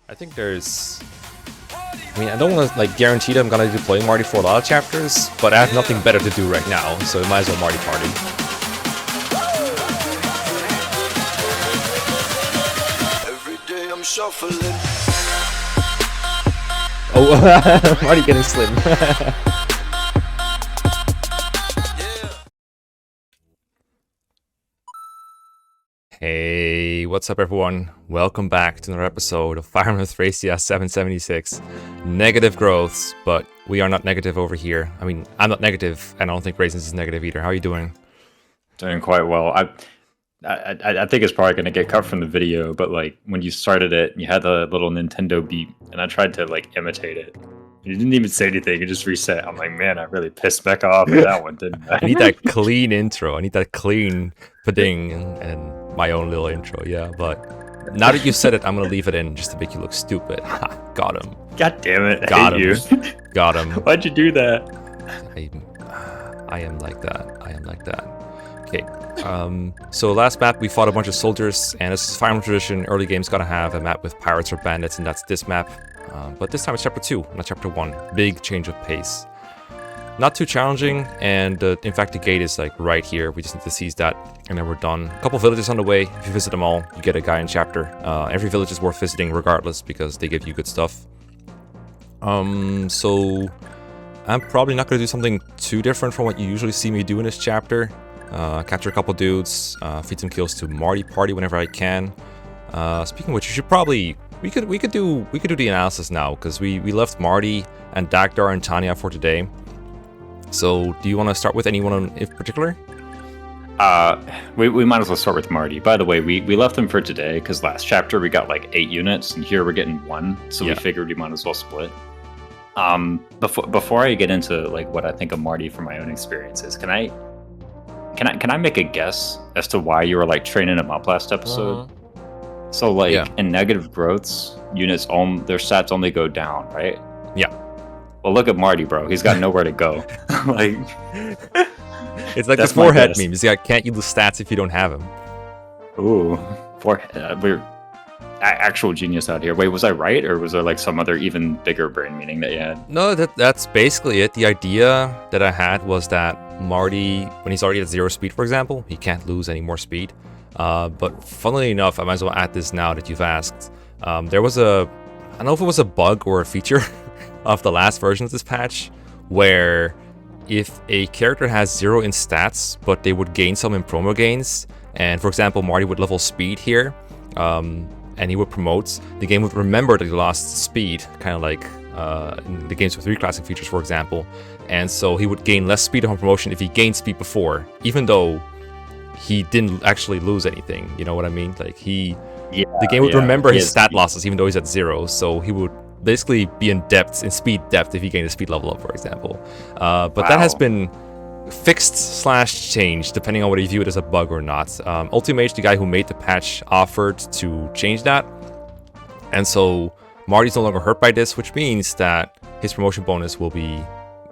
I think there's... I mean, I don't want to like guarantee that I'm gonna be playing Marty for a lot of chapters, but I have nothing better to do right now, so it might as well Marty Party. Every day I'm shuffling. Oh, Marty getting slim. Hey, what's up everyone? Welcome back to another episode of Fire Emblem Thracia 776. Negative growths, but we are not negative over here. I mean, I'm not negative, and I don't think Raisins is negative either. How are you doing? Doing quite well. I think it's probably going to get cut from the video, but like when you started it, you had the little Nintendo beep, and I tried to like imitate it. You didn't even say anything; you just reset. I'm like, man, I really pissed Mekkah off with that one, didn't I? I need that clean intro. I need that clean pudding and my own little intro. Yeah, but now that you said it, I'm gonna leave it in just to make you look stupid. Ha, got him. God damn it! Got I hate him. you. Got him. Why'd you do that? I am like that. I am like that. Okay. So last map we fought a bunch of soldiers, and as is Fire Emblem tradition, early games gotta have a map with pirates or bandits, and that's this map. But this time it's chapter 2, not chapter 1. Big change of pace. Not too challenging, and in fact the gate is like right here. We just need to seize that, and then we're done. A couple villages on the way. If you visit them all, you get a guy in chapter. Every village is worth visiting regardless, because they give you good stuff. So I'm probably not going to do something too different from what you usually see me do in this chapter. Capture a couple dudes, feed some kills to Marty Party whenever I can. Speaking of which, you should probably... We could do the analysis now, because we left Marty and Dagdar and Tanya for today. So do you want to start with anyone in particular? We might as well start with Marty. By the way, we left him for today because last chapter we got like 8 units, and here we're getting 1, so we figured we might as well split. Before I get into like what I think of Marty from my own experiences, can I make a guess as to why you were like training him up last episode? So like in negative growths, units their stats only go down, right? Yeah. Well, look at Marty, bro. He's got nowhere to go. Like, it's like the forehead meme. He's like, can't you lose stats if you don't have him? Ooh, forehead. We're actual genius out here. Wait, was I right, or was there like some other even bigger brain meaning that you had? No, that's basically it. The idea that I had was that Marty, when he's already at 0 speed, for example, he can't lose any more speed. But funnily enough, I might as well add this now that you've asked. There was I don't know if it was a bug or a feature of the last version of this patch, where if a character has 0 in stats, but they would gain some in promo gains, and for example, Marty would level speed here, and he would promote, the game would remember that he lost speed, kind of like in the games with reclassing features, for example, and so he would gain less speed on promotion if he gained speed before, even though he didn't actually lose anything. You know what I mean? Like the game would remember his stat losses even though he's at 0, so he would basically be in speed depth if he gained a speed level up, for example. But that has been fixed / changed depending on whether you view it as a bug or not. Ultimage, the guy who made the patch, offered to change that, and so Marty's no longer hurt by this, which means that his promotion bonus will be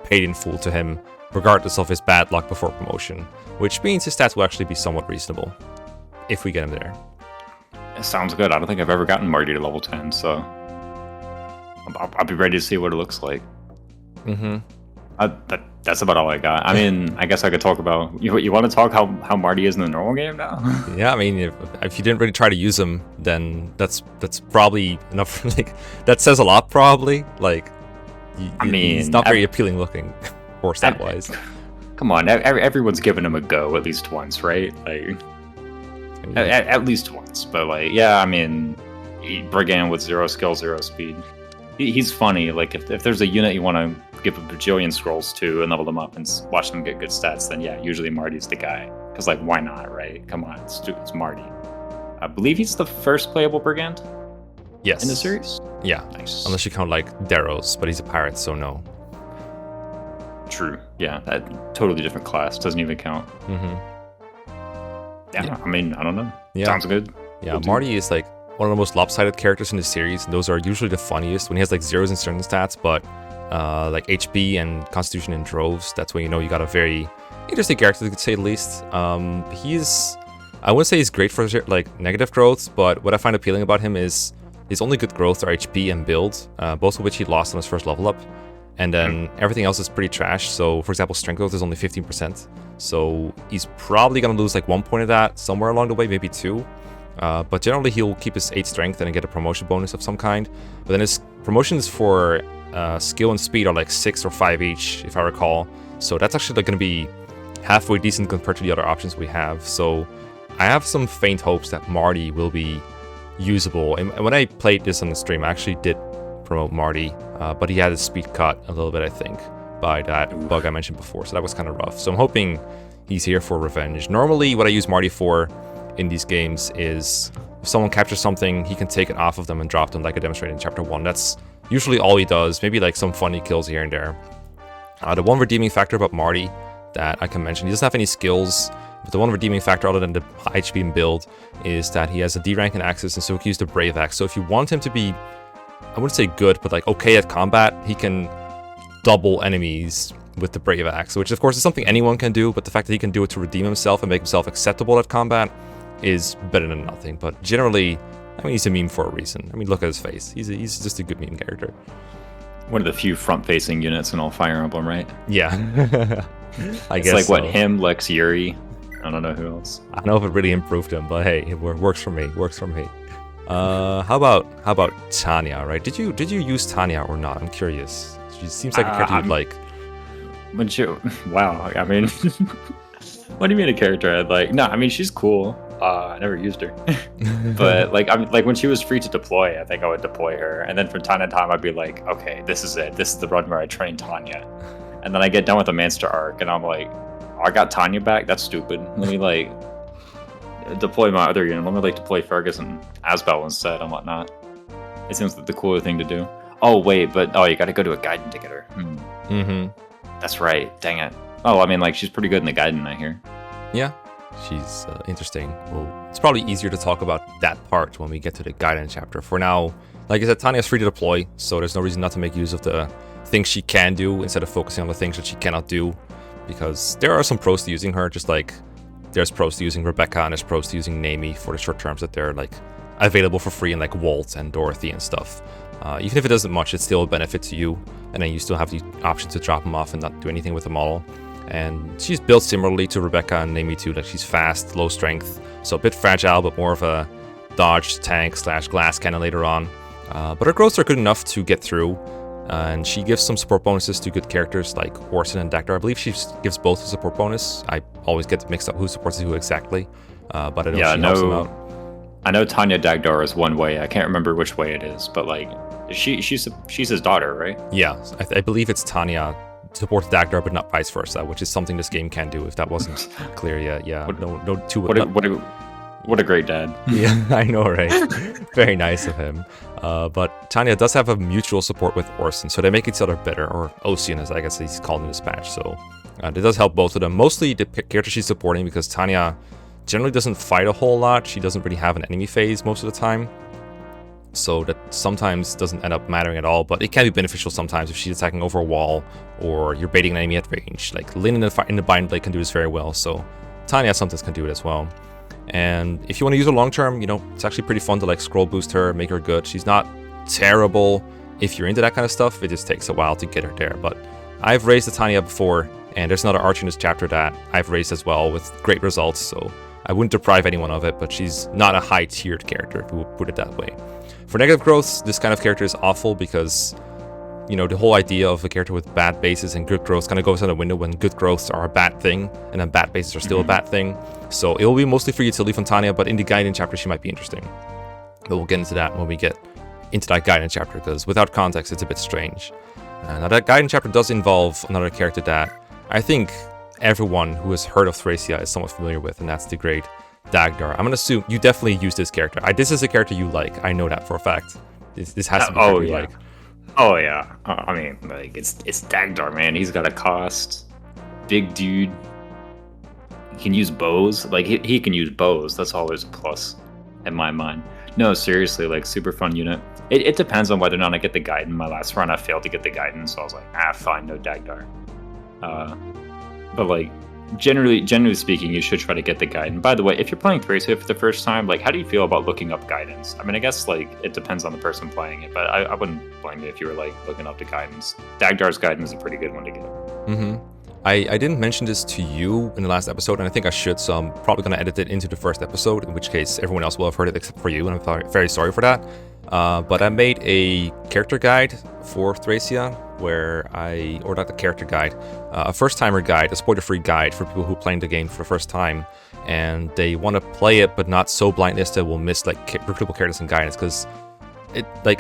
paid in full to him regardless of his bad luck before promotion, which means his stats will actually be somewhat reasonable if we get him there. It sounds good. I don't think I've ever gotten Marty to level 10, so I'll be ready to see what it looks like. That's about all I got. I mean, I guess I could talk about... You want to talk how Marty is in the normal game now? Yeah, I mean, if you didn't really try to use him, then that's probably enough. Like, that says a lot, probably. Like, I mean, he's not very appealing looking, or stat-wise. Come on, everyone's given him a go at least once, right? Like, at least once. But like, yeah, I mean, Brigand with 0 skill, 0 speed. He's funny. Like, if there's a unit you want to give a bajillion scrolls to and level them up and watch them get good stats, then yeah, usually Marty's the guy. Because like, why not, right? Come on, it's Marty. I believe he's the first playable Brigand. Yes. In the series. Yeah. Nice. Unless you count like Darrow's, but he's a pirate, so no. True. Yeah, that totally different class. Doesn't even count. Yeah, I mean, I don't know. Yeah. Sounds good. Yeah, Marty is like one of the most lopsided characters in the series, and those are usually the funniest when he has like 0s in certain stats, but like HP and Constitution in droves. That's when you know you got a very interesting character, to say the least. I wouldn't say he's great for like negative growths, but what I find appealing about him is his only good growths are HP and build, both of which he lost on his first level up. And then everything else is pretty trash. So, for example, strength growth is only 15%. So he's probably going to lose like 1 point of that somewhere along the way, maybe 2. But generally, he'll keep his 8 strength and get a promotion bonus of some kind. But then his promotions for skill and speed are like 6 or 5 each, if I recall. So that's actually like going to be halfway decent compared to the other options we have. So I have some faint hopes that Marty will be usable. And when I played this on the stream, I actually did promote Marty, but he had his speed cut a little bit, I think, by that bug I mentioned before, so that was kind of rough. So I'm hoping he's here for revenge. Normally, what I use Marty for in these games is if someone captures something, he can take it off of them and drop them like I demonstrated in Chapter 1. That's usually all he does, maybe like some funny kills here and there. The one redeeming factor about Marty that I can mention, he doesn't have any skills, but the one redeeming factor other than the high HP and build is that he has a D rank in Axis, and so he can use the Brave Axe. So if you want him to be, I wouldn't say good, but like okay at combat, he can double enemies with the Brave Axe, which of course is something anyone can do, but the fact that he can do it to redeem himself and make himself acceptable at combat is better than nothing. But generally, I mean, he's a meme for a reason. I mean, look at his face. He's just a good meme character. One of the few front-facing units in all Fire Emblem, right? Yeah. I it's guess like, so. What, him, Lex, Yuri? I don't know who else. I don't know if it really improved him, but hey, it works for me. Works for me. How about Tanya, right? Did you use Tanya or not? I'm curious. She seems like a character you'd like. Wow, I mean, what do you mean a character I'd like? No, I mean, she's cool. I never used her. But like when she was free to deploy, I think I would deploy her. And then from time to time, I'd be like, okay, this is it. This is the run where I train Tanya. And then I get done with the Manster arc, and I'm like, oh, I got Tanya back? That's stupid. Let me like deploy my other unit. Let me like deploy Fergus and Asbel instead and whatnot. It seems like the cooler thing to do. Oh wait, but you got to go to a Gaiden to get her. That's right. Dang it. Oh, I mean, like she's pretty good in the Gaiden, I hear. Yeah, she's interesting. Well, it's probably easier to talk about that part when we get to the Gaiden chapter. For now, like I said, Tanya's free to deploy, so there's no reason not to make use of the things she can do instead of focusing on the things that she cannot do, because there are some pros to using her, just like there's pros to using Rebecca and there's pros to using Naomi for the short terms that they're like available for free in like Walt and Dorothy and stuff. Even if it doesn't much, it's still a benefit to you, and then you still have the option to drop them off and not do anything with them all. And she's built similarly to Rebecca and Naomi too, like she's fast, low strength, so a bit fragile, but more of a dodge tank / glass cannon later on. But her growths are good enough to get through, and she gives some support bonuses to good characters like Orson and Dagdar. I believe she gives both a support bonus. I always get mixed up who supports who exactly, but I know she helps them out. I know Tanya Dagdar is one way. I can't remember which way it is, but like she's his daughter, right? Yeah, I believe it's Tanya supports Dagdar, but not vice versa, which is something this game can do. If that wasn't clear yet, yeah. What a great dad. Yeah, I know, right? Very nice of him. But Tanya does have a mutual support with Orson, so they make each other better, or Ocean, as I guess he's called in this patch. So it does help both of them. Mostly the character she's supporting, because Tanya generally doesn't fight a whole lot. She doesn't really have an enemy phase most of the time, so that sometimes doesn't end up mattering at all. But it can be beneficial sometimes if she's attacking over a wall or you're baiting an enemy at range. Like Lyn in the Bind Blade can do this very well, so Tanya sometimes can do it as well. And if you want to use her long term, it's actually pretty fun to like scroll boost her, make her good. She's not terrible if you're into that kind of stuff. It just takes a while to get her there. But I've raised the Tanya before, and there's another archer in this chapter that I've raised as well with great results, so I wouldn't deprive anyone of it, but she's not a high-tiered character, if we would put it that way. For negative growths, this kind of character is awful because, the whole idea of a character with bad bases and good growths kind of goes out the window when good growths are a bad thing, and then bad bases are still a bad thing. So it will be mostly for utility from Tanya, but in the Gaiden chapter, she might be interesting. But we'll get into that when we get into that Gaiden chapter, because without context, it's a bit strange. Now, that Gaiden chapter does involve another character that I think everyone who has heard of Thracia is somewhat familiar with, and that's the great Dagdar. I'm gonna assume you definitely use this character. This is a character you like. I know that for a fact. This has to be a character you like. Oh yeah. I mean, like it's Dagdar, man. He's got a cost. Big dude. He can use bows. Like he can use bows. That's always a plus in my mind. No, seriously, like super fun unit. It depends on whether or not I get the Gaiden. My last run I failed to get the Gaiden, so I was like, fine, no Dagdar. But like, generally speaking, you should try to get the guide. And by the way, if you're playing Thracia for the first time, like, how do you feel about looking up guidance? I mean, I guess, like, it depends on the person playing it, but I wouldn't blame you if you were, like, looking up the guidance. Dagdar's guidance is a pretty good one to get. Mm-hmm. I didn't mention this to you in the last episode, and I think I should, so I'm probably going to edit it into the first episode, in which case everyone else will have heard it except for you, and I'm very sorry for that. But I made a character guide for Thracia, or not the character guide, a first-timer guide, a spoiler-free guide for people who are playing the game for the first time, and they want to play it, but not so blindly as they will miss, like, recruitable characters and guidance, because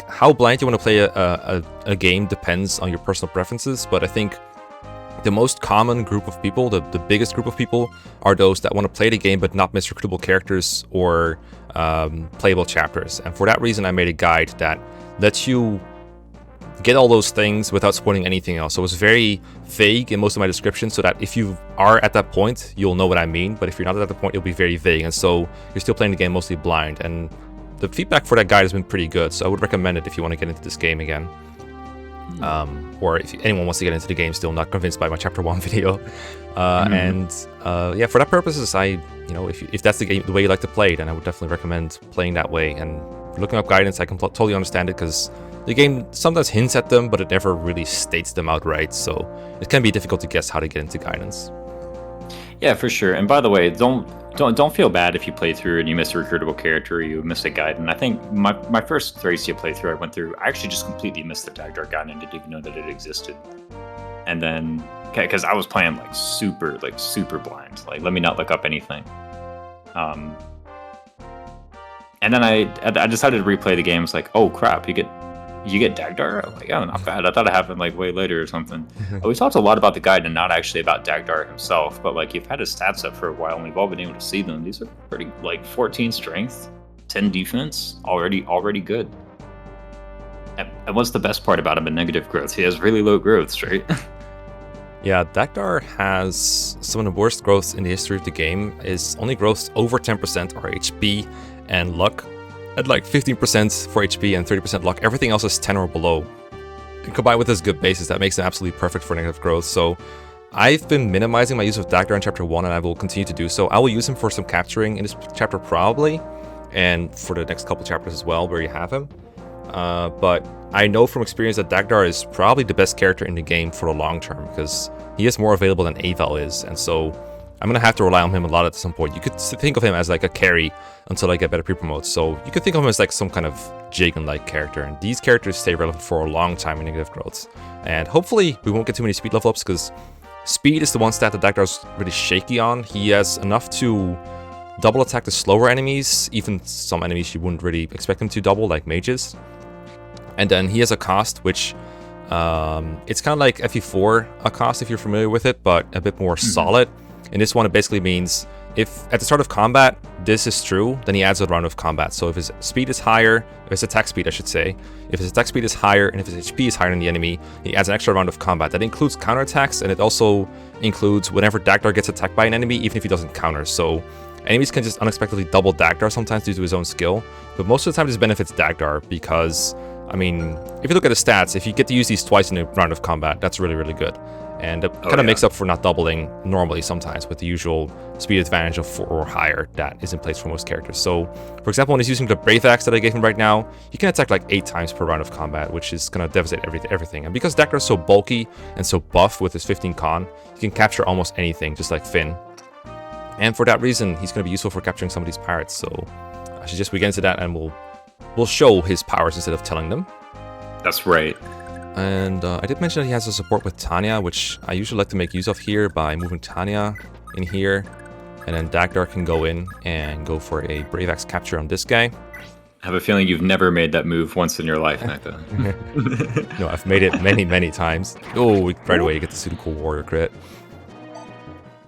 how blind you want to play a game depends on your personal preferences, but I think the most common group of people, the biggest group of people, are those that want to play the game but not miss recruitable characters or playable chapters. And for that reason, I made a guide that lets you get all those things without spoiling anything else. So it's very vague in most of my descriptions, so that if you are at that point, you'll know what I mean. But if you're not at that point, it'll be very vague. And so you're still playing the game mostly blind. And the feedback for that guide has been pretty good. So I would recommend it if you want to get into this game again. Or if anyone wants to get into the game still, not convinced by my chapter 1 video. And for that purposes, if that's the way you like to play, then I would definitely recommend playing that way. And looking up guidance, I can totally understand it, because the game sometimes hints at them, but it never really states them outright, so it can be difficult to guess how to get into guidance. Yeah, for sure. And by the way, don't feel bad if you play through and you miss a recruitable character or you miss a guide. And I think my first Thracia playthrough I went through, I actually just completely missed the Dagdar guide and didn't even know that it existed. And then, because I was playing like super blind, like let me not look up anything. And then I decided to replay the game. It's like, oh crap, you get Dagdar? I'm like, oh, not bad. I thought it happened like way later or something. We talked a lot about the guide and not actually about Dagdar himself, but like you've had his stats up for a while and we've all been able to see them. These are pretty, like 14 strength, 10 defense, already good. And what's the best part about him in negative growth? He has really low growths, right? Yeah, Dagdar has some of the worst growths in the history of the game. His only growths over 10% are HP and luck. At like 15% for HP and 30% luck, everything else is 10 or below. And combined with his good bases, that makes him absolutely perfect for negative growth. So I've been minimizing my use of Dagdar in Chapter 1, and I will continue to do so. I will use him for some capturing in this chapter probably, and for the next couple chapters as well, where you have him. But I know from experience that Dagdar is probably the best character in the game for the long term, because he is more available than Avel is, and so I'm going to have to rely on him a lot at some point. You could think of him as like a carry until I get better pre-promotes. So you could think of him as like some kind of Jagan-like character. And these characters stay relevant for a long time in negative growths. And hopefully we won't get too many speed level ups, because speed is the one stat that Dagdar's really shaky on. He has enough to double attack the slower enemies, even some enemies you wouldn't really expect him to double, like mages. And then he has a cost, which it's kind of like FE4 a cost if you're familiar with it, but a bit more solid. And this one, it basically means if at the start of combat this is true, then he adds a round of combat. So if his speed is higher, if his attack speed I should say, if his attack speed is higher and if his HP is higher than the enemy, he adds an extra round of combat. That includes counterattacks, and it also includes whenever Dagdar gets attacked by an enemy, even if he doesn't counter. So enemies can just unexpectedly double Dagdar sometimes due to his own skill, but most of the time this benefits Dagdar because, I mean, if you look at the stats, if you get to use these twice in a round of combat, that's really, really good. And it kind of makes up for not doubling normally sometimes with the usual speed advantage of 4 or higher that is in place for most characters. So, for example, when he's using the Brave Axe that I gave him right now, he can attack like 8 times per round of combat, which is going to devastate everything. And because Dagdar is so bulky and so buff with his 15 con, he can capture almost anything, just like Finn. And for that reason, he's going to be useful for capturing some of these pirates. So I should just get into that, and we'll show his powers instead of telling them. That's right. And I did mention that he has a support with Tanya, which I usually like to make use of here by moving Tanya in here. And then Dagdar can go in and go for a Brave Axe capture on this guy. I have a feeling you've never made that move once in your life, Mekkah. No, I've made it many, many times. Oh, right away you get the super cool warrior crit.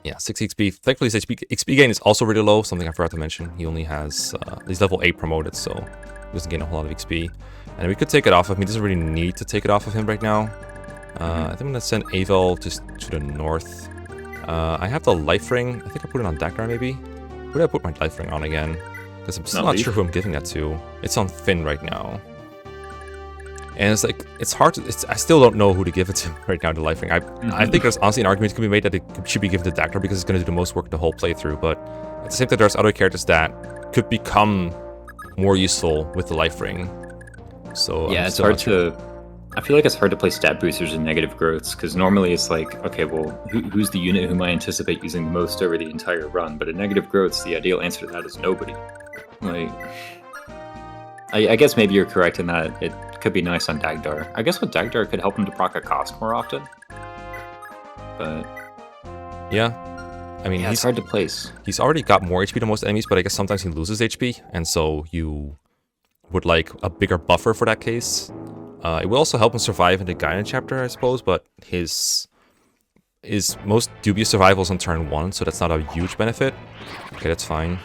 Yeah, 6 XP. Thankfully his XP gain is also really low, something I forgot to mention. He only has, he's level 8 promoted, so he doesn't gain a whole lot of XP. And we could take it off of him. He doesn't really need to take it off of him right now. I think I'm going to send Avel just to the north. I have the life ring. I think I put it on Dagdar maybe. Where did I put my life ring on again? Because I'm still not sure who I'm giving that to. It's on Finn right now. And it's like, it's hard to, I still don't know who to give it to right now, the Leif Ring. I think there's honestly an argument to be made that it should be given to Dagdar because it's going to do the most work the whole playthrough, but at the same time, there's other characters that could become more useful with the Leif Ring. So yeah, it's hard to, I feel like it's hard to play stat boosters and negative growths, because normally it's like, okay, well, who's the unit whom I anticipate using the most over the entire run? But in negative growths, the ideal answer to that is nobody. Like, I guess maybe you're correct in that it could be nice on Dagdar. I guess with Dagdar, it could help him to proc a cost more often. But yeah, I mean, it's hard to place. He's already got more HP than most enemies, but I guess sometimes he loses HP, and so you would like a bigger buffer for that case. It will also help him survive in the Gaiden chapter, I suppose, but his most dubious survival is on turn 1, so that's not a huge benefit. Okay, that's fine.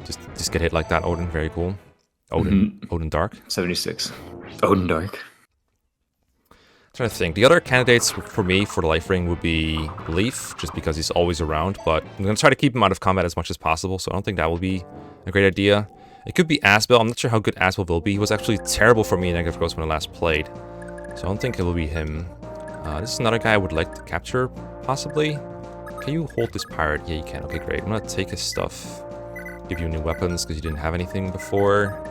Just get hit like that, Odin. Very cool. Odin Dark. 76. Odin Dark. I'm trying to think. The other candidates for me for the Leif Ring would be Leif, just because he's always around, but I'm going to try to keep him out of combat as much as possible, so I don't think that will be a great idea. It could be Asbel. I'm not sure how good Asbel will be. He was actually terrible for me in Negative Growth when I last played, so I don't think it will be him. This is another guy I would like to capture, possibly. Can you hold this pirate? Yeah, you can. Okay, great. I'm going to take his stuff. Give you new weapons because you didn't have anything before.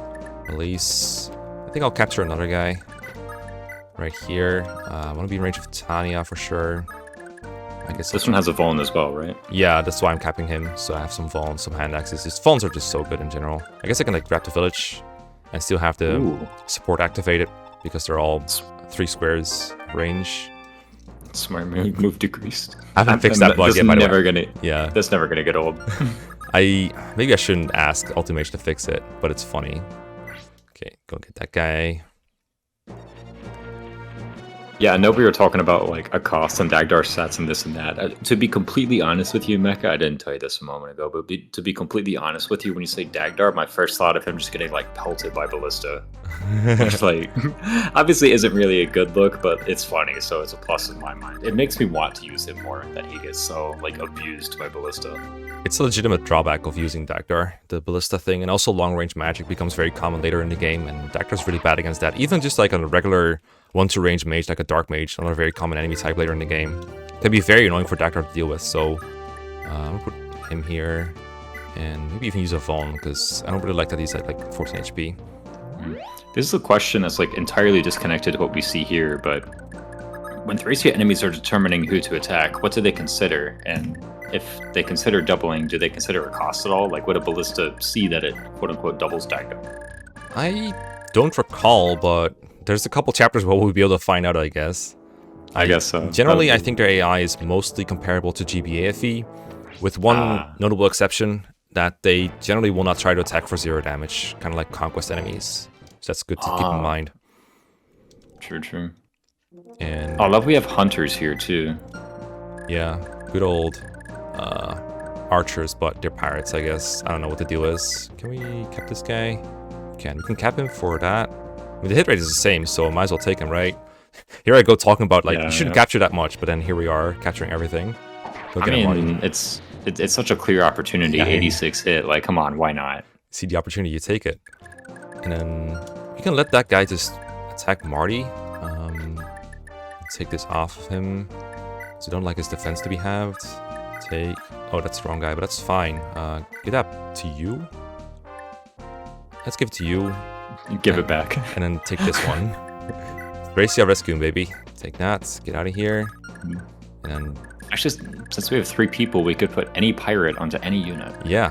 Release. I think I'll capture another guy right here. I want to be in range of Tanya for sure. I guess this one has a Vuln as well, right? Yeah, that's why I'm capping him. So I have some Vulns, some hand axes. His Vulns are just so good in general. I guess I can like grab the village and still have the support activated because they're all 3 squares range. Smart move decreased. I haven't fixed that bug yet, by the way. Yeah, that's never gonna get old. Maybe I shouldn't ask Ultimage to fix it, but it's funny. Okay, go get that guy. Yeah, I know we were talking about like a cost on Dagdar stats and this and that. To be completely honest with you, Mekkah, I didn't tell you this a moment ago, but to be completely honest with you, when you say Dagdar, my first thought of him just getting like pelted by Ballista. Which like obviously isn't really a good look, but it's funny, so it's a plus in my mind. It makes me want to use him more that he gets so like abused by Ballista. It's a legitimate drawback of using Dagdar, the Ballista thing, and also long-range magic becomes very common later in the game, and Dagdar's really bad against that. Even just like on a regular 1-2 range mage, like a Dark Mage, another very common enemy type later in the game, can be very annoying for Dagdar to deal with, so I'm gonna put him here, and maybe even use a Vuln, because I don't really like that he's at like 14 HP. This is a question that's like entirely disconnected to what we see here, but when Thracia enemies are determining who to attack, what do they consider? And if they consider doubling, do they consider a cost at all? Like, would a Ballista see that it quote-unquote doubles Dagdar? I don't recall, but there's a couple chapters where we'll be able to find out, I guess. I guess so. Generally, I think their AI is mostly comparable to GBAFE, with one notable exception, that they generally will not try to attack for 0 damage, kind of like Conquest enemies. So that's good to keep in mind. True. And I love we have hunters here too. Yeah, good old archers, but they're pirates, I guess. I don't know what the deal is. Can we cap this guy? We can cap him for that. I mean, the hit rate is the same, so I might as well take him, right? Here I go talking about like you shouldn't capture that much, but then here we are capturing everything. I mean, it's such a clear opportunity. 86 hit, like come on, why not? See the opportunity, you take it, and then you can let that guy just attack Marty. Take this off of him, so don't like his defense to be halved. Take, oh, that's the wrong guy, but that's fine. Give that to you. Let's give it to you. Give it back. And then take this one. Thracia rescue him, baby. Take that. Get out of here. And then... Actually, since we have 3 people, we could put any pirate onto any unit. Yeah.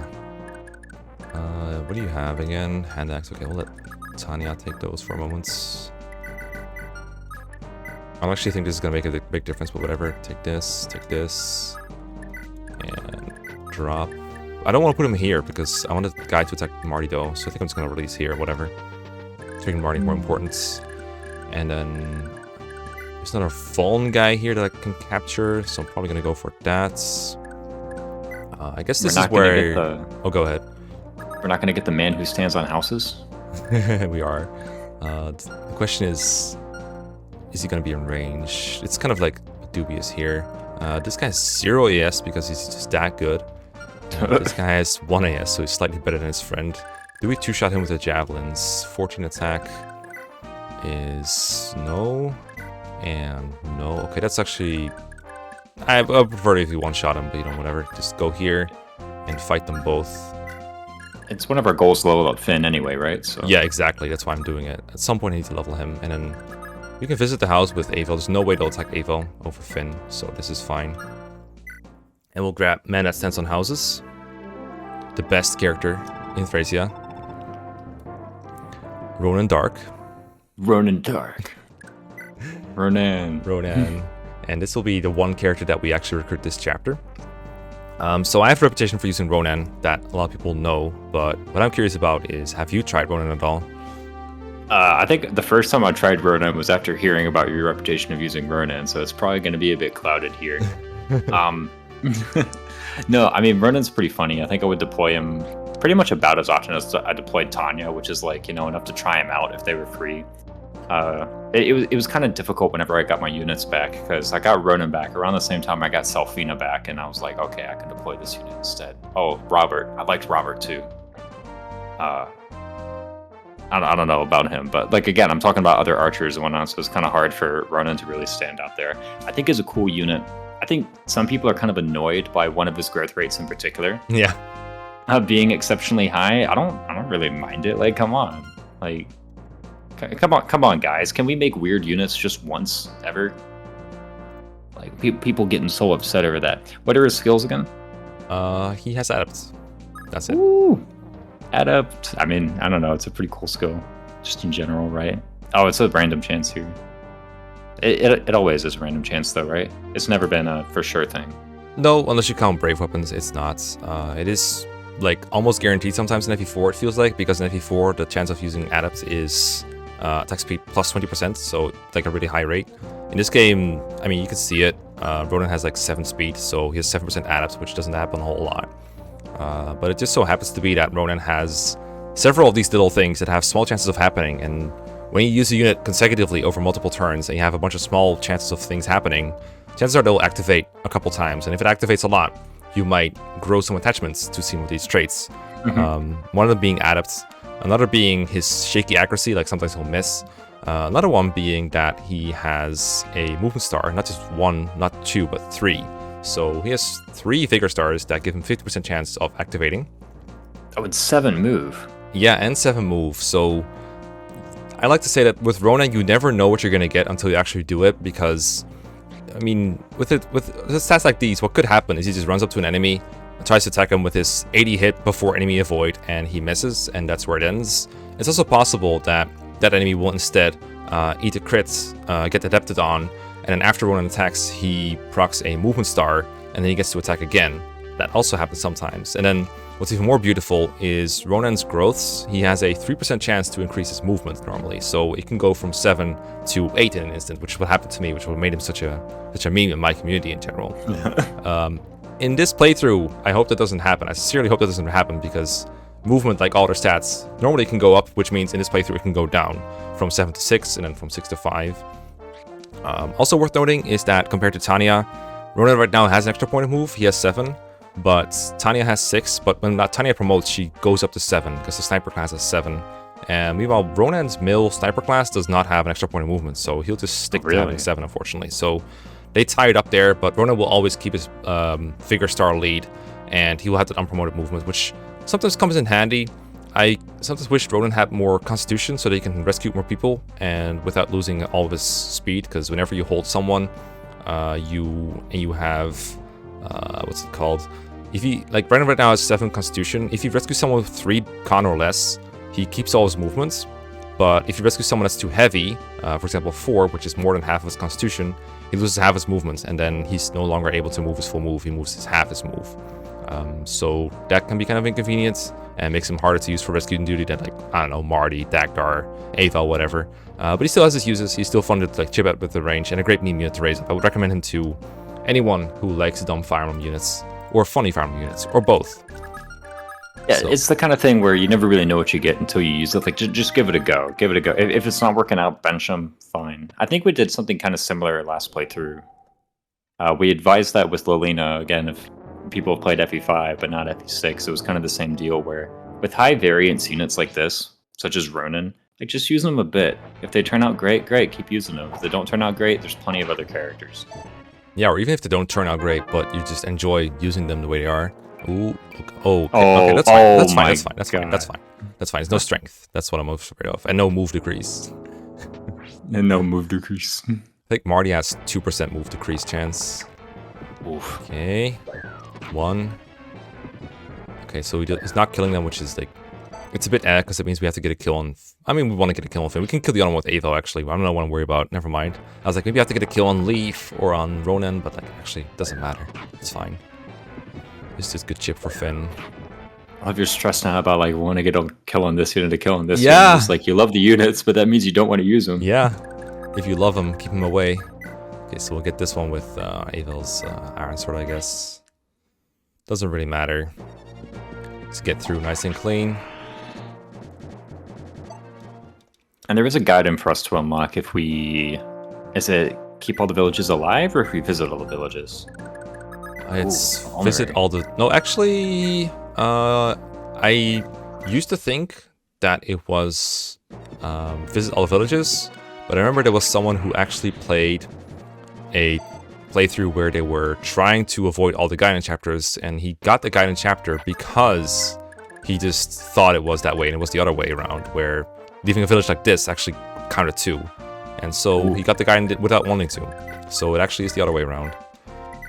What do you have again? Hand axe. Okay, we'll let Tanya take those for a moment. I actually think this is going to make a big difference, but whatever. Take this, and drop. I don't want to put him here because I want the guy to attack Marty though, so I think I'm just going to release here, whatever. Taking Marty more important. And then there's another Vuln guy here that I can capture, so I'm probably going to go for that. I guess this is where... Oh, go ahead. We're not going to get the man who stands on houses? We are. The question is he going to be in range? It's kind of like dubious here. This guy has 0 AS because he's just that good. This guy has 1 AS, so he's slightly better than his friend. Do we 2-shot him with the javelins? 14 attack. is no and no. Okay, that's actually... I prefer it if you one-shot him, but you know, whatever. Just go here and fight them both. It's one of our goals to level up Finn anyway, right? So Yeah, exactly. That's why I'm doing it. At some point, I need to level him, and then you can visit the house with Avel. There's no way they'll attack Avel over Finn, so this is fine. And we'll grab Man That Stands on Houses, the best character in Thracia. Ronan Dark. Ronan Dark. Ronan. And this will be the one character that we actually recruit this chapter. So I have a reputation for using Ronan that a lot of people know, but what I'm curious about is, have you tried Ronan at all? I think the first time I tried Ronan was after hearing about your reputation of using Ronan, so it's probably going to be a bit clouded here. No, I mean, Ronan's pretty funny. I think I would deploy him pretty much about as often as I deployed Tanya, which is like, you know, enough to try him out if they were free. It was kind of difficult whenever I got my units back, because I got Ronan back around the same time I got Selfina back, and I was like, okay, I can deploy this unit instead. Oh, Robert. I liked Robert too. I don't know about him, but like, again, I'm talking about other archers and whatnot, so it's kind of hard for Ronan to really stand out there. I think he's a cool unit. I think some people are kind of annoyed by one of his growth rates in particular. Yeah. Being exceptionally high. I don't really mind it. Like, come on. Like, come on, guys. Can we make weird units just once ever? Like, people getting so upset over that. What are his skills again? He has Adept. That's it. Ooh. Adept. I mean, I don't know. It's a pretty cool skill, just in general, right? Oh, it's a random chance here. It always is a random chance, though, right? It's never been a for sure thing. No, unless you count Brave Weapons, it's not. It is like almost guaranteed sometimes in FE4, it feels like, because in FE4 the chance of using Adept is attack speed plus 20%, so like a really high rate. In this game, I mean, you can see it. Ronan has like 7 speed, so he has 7% Adept, which doesn't happen a whole lot. But it just so happens to be that Ronan has several of these little things that have small chances of happening, and when you use a unit consecutively over multiple turns and you have a bunch of small chances of things happening, chances are they'll activate a couple times, and if it activates a lot, you might grow some attachments to some of these traits. One of them being Adept, another being his shaky accuracy, like sometimes he'll miss. Another one being that he has a movement star, not just 1, not 2, but 3. So he has 3 Vigor stars that give him 50% chance of activating. Oh, it's 7 move. Yeah, and 7 move. So I like to say that with Ronan, you never know what you're going to get until you actually do it, because, I mean, with stats like these, what could happen is he just runs up to an enemy, tries to attack him with his 80 hit before enemy avoid, and he misses, and that's where it ends. It's also possible that that enemy will instead eat a crit, get adapted on, and then after Ronan attacks, he procs a movement star, and then he gets to attack again. That also happens sometimes. And then what's even more beautiful is Ronan's growths. He has a 3% chance to increase his movement normally, so it can go from 7 to 8 in an instant, which is what happened to me, which would have made him such a meme in my community in general. In this playthrough, I hope that doesn't happen. I sincerely hope that doesn't happen, because movement, like all their stats, normally can go up, which means in this playthrough it can go down from 7 to 6 and then from 6 to 5. Also worth noting is that compared to Tanya, Ronan right now has an extra point of move. He has 7, but Tanya has 6. But when Tanya promotes, she goes up to 7 because the sniper class has 7. And meanwhile, Ronan's mill sniper class does not have an extra point of movement, so he'll just stick to having 7, unfortunately. So they tie it up there, but Ronan will always keep his Vigor star lead, and he will have that unpromoted movement, which sometimes comes in handy. I sometimes wish Ronan had more constitution so that he can rescue more people and without losing all of his speed, because whenever you hold someone, you have what's it called? If he, like, Ronan right now has 7 constitution. If you rescue someone with 3 con or less, he keeps all his movements. But if you rescue someone that's too heavy, for example 4, which is more than half of his constitution, he loses half his movements, and then he's no longer able to move his full move. He moves his half his move. So that can be kind of inconvenient and makes him harder to use for rescue duty than, like, I don't know, Marty, Dagdar, Avel, whatever. But he still has his uses. He's still fun to, like, chip out with the range, and a great meme unit to raise up. I would recommend him to anyone who likes dumb Fire Emblem units, or funny Fire Emblem units, or both. Yeah, so it's the kind of thing where you never really know what you get until you use it. Like, just give it a go. Give it a go. If it's not working out, bench them, fine. I think we did something kind of similar last playthrough. We advised that with Lilina, again, if people have played FE5 but not FE6, it was kind of the same deal where with high variance units like this, such as Ronan, Like, just use them a bit. If they turn out great, great, keep using them. If they don't turn out great, there's plenty of other characters. Yeah, or even if they don't turn out great, but you just enjoy using them the way they are. Ooh, okay, that's fine. That's fine. There's no strength. That's what I'm most afraid of. And no move decrease. And no move decrease. I think Marty has 2% move decrease chance. Oof. Okay. 1. Okay, so he's not killing them, which is like... It's a bit because it means we have to get a kill on... I mean, we want to get a kill on Finn. We can kill the other one with Avo, actually. I don't know what to worry about. Never mind. I was like, maybe I have to get a kill on Leif or on Ronan, but like, actually, it doesn't matter. It's fine. It's just good chip for Finn. I love your stress now about like want to get a kill on this unit, a kill on this unit. It's like you love the units, but that means you don't want to use them. Yeah. If you love them, keep them away. Okay, so we'll get this one with Avel's Iron Sword, I guess. Doesn't really matter. Let's get through nice and clean. And there is a guidance for us to unlock if we... Is it keep all the villages alive, or if we visit all the villages? It's visit all the... No, actually... I used to think that it was visit all the villages, but I remember there was someone who actually played a playthrough where they were trying to avoid all the guidance chapters, and he got the guidance chapter because he just thought it was that way, and it was the other way around, where leaving a village like this actually counted 2. And so he got the guidance without wanting to. So it actually is the other way around.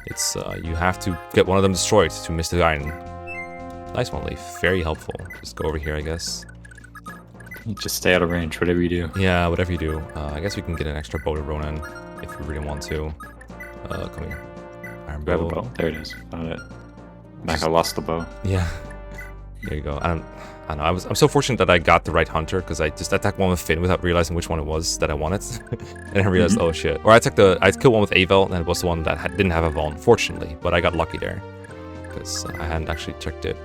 It's you have to get one of them destroyed to miss the guidance. Nice one, Leif. Very helpful. Just go over here, I guess. Just stay out of range, whatever you do. Yeah, whatever you do. I guess we can get an extra bow to Ronan if we really want to. Come here. Iron bow. Grab a bow. There it is. Found it. Mekkah lost the bow. Yeah. There you go. I don't know. I'm so fortunate that I got the right hunter, because I just attacked one with Finn without realizing which one it was that I wanted. And I realized, oh shit. Or I killed one with Avel, and it was the one that didn't have a Vol, unfortunately. But I got lucky there, because I hadn't actually checked it.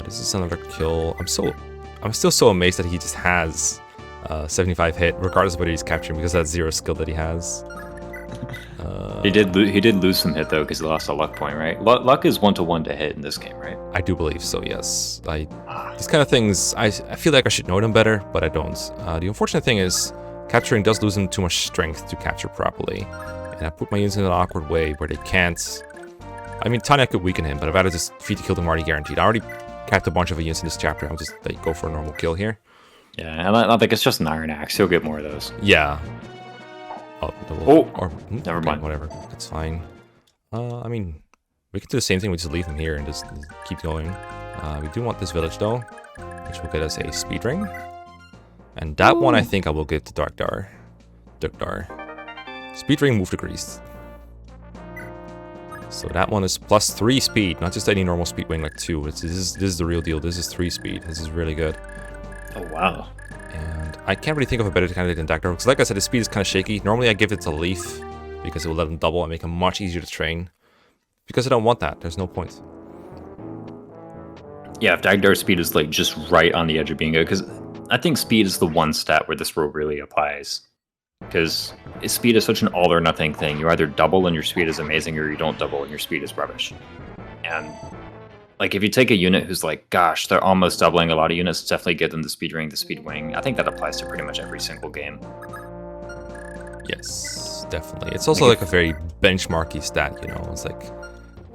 This is another kill. I'm still so amazed that he just has 75 hit, regardless of whether he's capturing, because that's 0 skill that he has. He did lose some hit though, because he lost a luck point, right? Luck is 1-to-1 to hit in this game, right? I do believe so. Yes. These kind of things, I feel like I should know them better, but I don't. The unfortunate thing is, capturing does lose them too much strength to capture properly, and I put my units in an awkward way where they can't. I mean, Tanya could weaken him, but I'd rather just feed the kill them already guaranteed. I already capped a bunch of units in this chapter. I'll just go for a normal kill here. Yeah, and I think it's just an Iron Axe. You'll get more of those. Yeah. Never mind. Whatever. That's fine. I mean, we could do the same thing. We just leave him here and just keep going. We do want this village though, which will get us a speed ring. And that one I think I will give to Darkdar. Speed ring, move decreased. So that one is +3 speed, not just any normal speed wing like 2. This is the real deal. This is 3 speed. This is really good. Oh wow. And I can't really think of a better candidate than Darkdar, because like I said, his speed is kind of shaky. Normally I give it to Leif, because it will let him double and make him much easier to train. Because I don't want that. There's no point. Yeah, if Dagdar's speed is like just right on the edge of being good, because I think speed is the one stat where this rule really applies. Because speed is such an all or nothing thing. You either double and your speed is amazing, or you don't double and your speed is rubbish. And like if you take a unit who's like, gosh, they're almost doubling a lot of units, definitely give them the speed ring, the speed wing. I think that applies to pretty much every single game. Yes, definitely. It's also like a very benchmarky stat, you know. It's like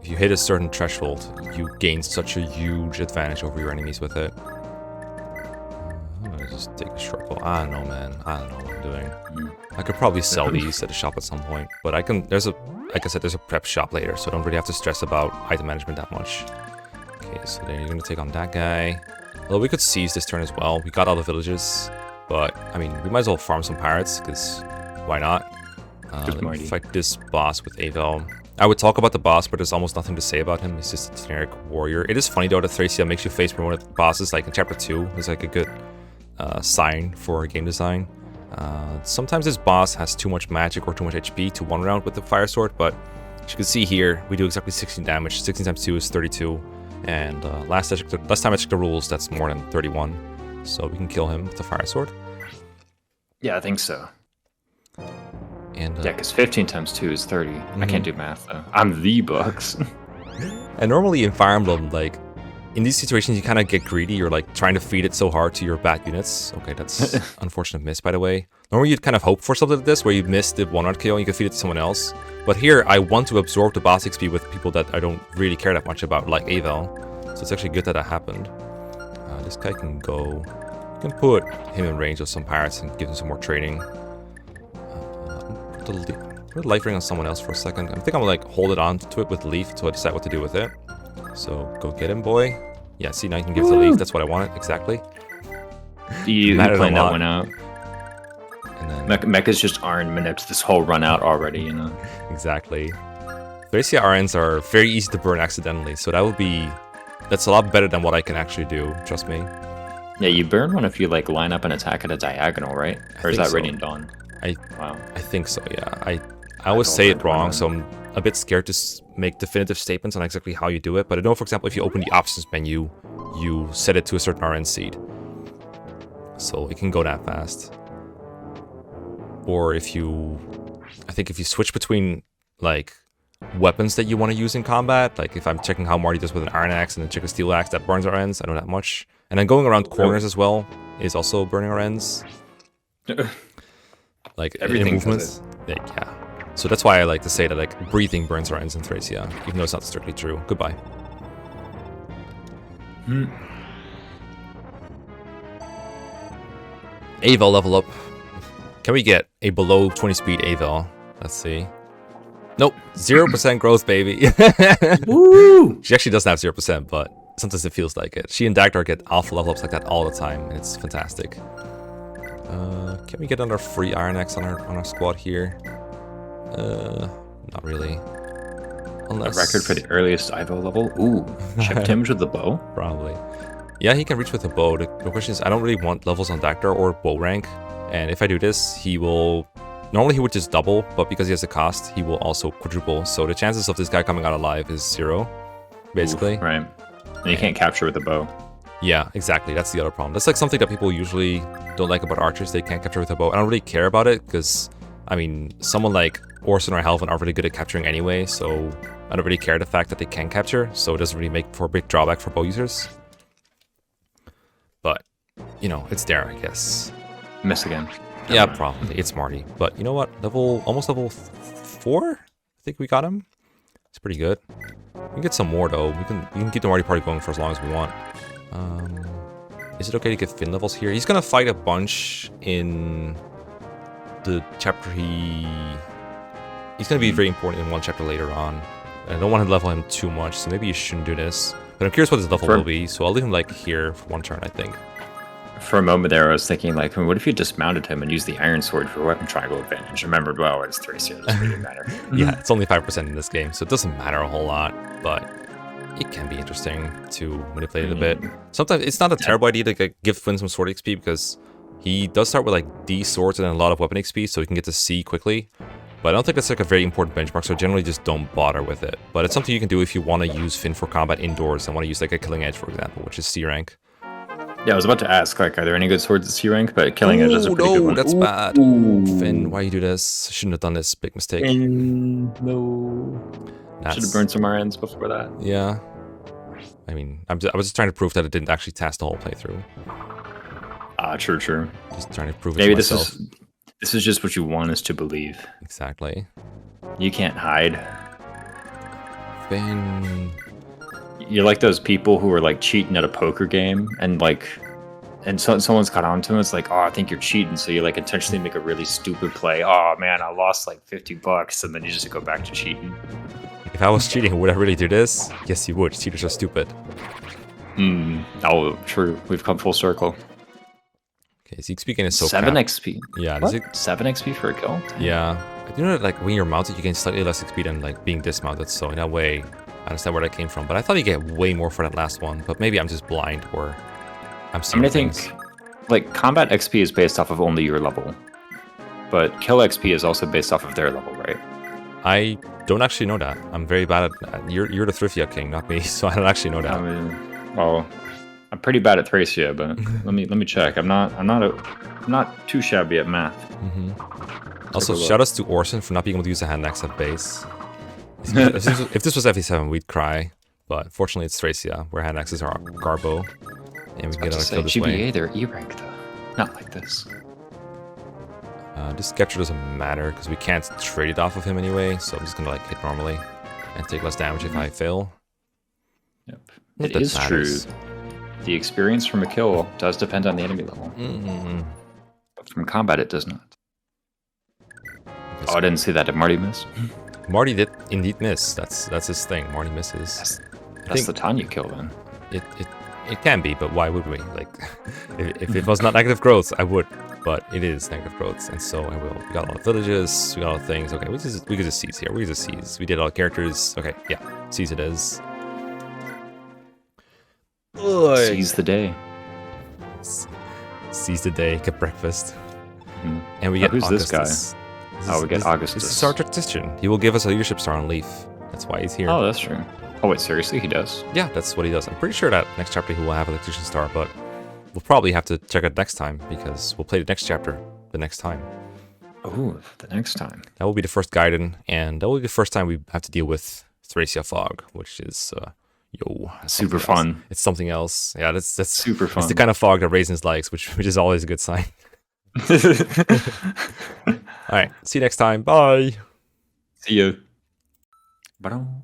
if you hit a certain threshold, you gain such a huge advantage over your enemies with it. I'm gonna just take a short bow. I don't know, man. I don't know what I'm doing. I could probably sell these at a shop at some point, but I can. Like I said, there's a prep shop later, so I don't really have to stress about item management that much. Okay, so then you're gonna take on that guy. Although we could seize this turn as well. We got all the villages, but I mean, we might as well farm some pirates, because why not? Let me fight this boss with Avel. I would talk about the boss, but there's almost nothing to say about him. He's just a generic warrior. It is funny though that Thracia makes you face promoted bosses. Like in chapter 2, it's like a good sign for game design. Sometimes this boss has too much magic or too much HP to one round with the fire sword, but as you can see here, we do exactly 16 damage. 16 times 2 is 32, and last time I checked the rules, that's more than 31. So we can kill him with the fire sword. Yeah, I think so. And yeah, because 15 times 2 is 30. I can't do math though. I'm the Bucks. And normally in Fire Emblem, like in these situations, you kind of get greedy. You're like trying to feed it so hard to your bad units. Okay, that's unfortunate miss, by the way. Normally, you'd kind of hope for something like this, where you miss the one-hard kill and you can feed it to someone else. But here, I want to absorb the boss XP with people that I don't really care that much about, like Avel. So it's actually good that happened. This guy can go. You can put him in range of some pirates and give him some more training. Put a life ring on someone else for a second. I think I'm gonna like hold it on to it with Leif until I decide what to do with it. So go get him, boy. Yeah, see, now you can give it to Leif. That's what I wanted, exactly. You planned that one out. And then Mekkah's just RN this whole run out already, you know. Exactly. Thracia RNs are very easy to burn accidentally, so that's a lot better than what I can actually do, trust me. Yeah, you burn one if you like line up an attack at a diagonal, right? Or is that so. Radiant Dawn? I think so, yeah. I always say it wrong, so I'm a bit scared to make definitive statements on exactly how you do it. But I know, for example, if you open the options menu, you set it to a certain RN seed. So it can go that fast. Or if you... I think if you switch between, like, weapons that you want to use in combat, like if I'm checking how Marty does with an iron axe and then check a steel axe, that burns RNs, I know that much. And then going around corners as well is also burning RNs. Like, everything movements. Yeah. So that's why I like to say that like breathing burns RNs in Thracia, even though it's not strictly true. Goodbye. Avel level up. Can we get a below 20 speed Avel? Let's see. Nope, 0% growth, baby. Woo! She actually doesn't have 0%, but sometimes it feels like it. She and Dagdar get alpha level ups like that all the time, and it's fantastic. Can we get another free Iron Axe on our squad here? Not really. Unless... A record for the earliest Ivo level? Ooh, chip damage with the bow? Probably. Yeah, he can reach with a bow. The question is, I don't really want levels on Dagdar or bow rank. And if I do this, he will... Normally he would just double, but because he has a cost, he will also quadruple. So the chances of this guy coming out alive is 0, basically. Oof, right. And you can't capture with the bow. Yeah, exactly. That's the other problem. That's like something that people usually don't like about archers. They can't capture with a bow. I don't really care about it because, I mean, someone like Orson or Halvin are really good at capturing anyway, so I don't really care the fact that they can capture, so it doesn't really make for a big drawback for bow users. But, you know, it's there, I guess. Miss again. Yeah, probably. It's Marty. But you know what? Almost level 4? I think we got him. It's pretty good. We can get some more, though. We can keep the Marty party going for as long as we want. Is it okay to get Finn levels here? He's gonna fight a bunch in the chapter He's gonna be very important in one chapter later on. I don't want to level him too much, so maybe you shouldn't do this. But I'm curious what his level will be, so I'll leave him like here for one turn, I think. For a moment there, I was thinking, like, what if you dismounted him and used the Iron Sword for weapon triangle advantage? Remembered, well, it's Thracia, it doesn't really matter. Yeah, it's only 5% in this game, so it doesn't matter a whole lot, but it can be interesting to manipulate it a bit. Sometimes it's not a terrible idea to like, give Finn some sword XP, because he does start with like D swords and a lot of weapon XP, so he can get to C quickly. But I don't think that's like a very important benchmark, so generally just don't bother with it. But it's something you can do if you want to use Finn for combat indoors and want to use like a Killing Edge, for example, which is C rank. Yeah, I was about to ask, like, are there any good swords at C rank? But Killing Edge is a pretty good one. That's bad. Finn, why you do this? Shouldn't have done this. Big mistake. No. Should have burned some RNs before that. Yeah. I mean, I was just trying to prove that it didn't actually task the whole playthrough. True. Just trying to prove it Maybe to myself. this is just what you want us to believe. Exactly. You can't hide. Finn... You're like those people who are like cheating at a poker game and someone's caught on to him. It's like, oh, I think you're cheating. So you like intentionally make a really stupid play. Oh man, I lost like $50, and then you just go back to cheating. If I was cheating, would I really do this? Yes, you would. Cheaters are stupid. Oh, true. We've come full circle. Okay, Zeke speaking is so 7 XP. Yeah, what? 7 XP for a kill? Yeah. You know, like when you're mounted, you gain slightly less XP than like being dismounted. So in that way, I understand where that came from. But I thought you get way more for that last one. But maybe I'm just blind or I'm seeing things. I think like combat XP is based off of only your level, but kill XP is also based off of their level, right? I don't actually know that. I'm very bad at that. You're the Thracia king, not me. So I don't actually know that. I mean, well, I'm pretty bad at Thracia, but let me check. I'm not too shabby at math. Also, shoutouts to Orson for not being able to use a hand axe at base. If this was FE7, we'd cry. But fortunately, it's Thracia, where I had access to our Garbo, and we can get To on a say, kill this GBA, way. they're E-rank though. Not like this. This capture doesn't matter because we can't trade it off of him anyway, so I'm just gonna like hit normally and take less damage if I fail. Yep. Not It that is true. matters. The experience from a kill does depend on the enemy level. But from combat, it does not. Oh, I didn't see that. Did Marty miss? Marty did indeed miss. That's his thing. Marty misses. That's the Tanya kill then. It can be, but why would we? Like, if it was not negative growth, I would. But it is negative growth, and so I will. We got a lot of villages. We got a lot of things. Okay, we could just seize here. We could just seize. We did all the characters. Okay, yeah, seize it is. Seize the day. Seize the day. Get breakfast. Mm. And we get who's Augustus. this guy? We get Augustus. This is our tradition. He will give us a leadership star on Leif. That's why he's here. Oh, that's true. Oh, wait, seriously? He does? Yeah, that's what he does. I'm pretty sure that next chapter he will have a leadership star, but we'll probably have to check it next time because we'll play the next chapter the next time. Oh, the next time. That will be the first Gaiden, and that will be the first time we have to deal with Thracia Fog, which is Super fun. It's something else. Yeah, that's Super fun. It's the kind of fog that Raisins likes, which is always a good sign. All right, see you next time. Bye. See you. Ba-dum.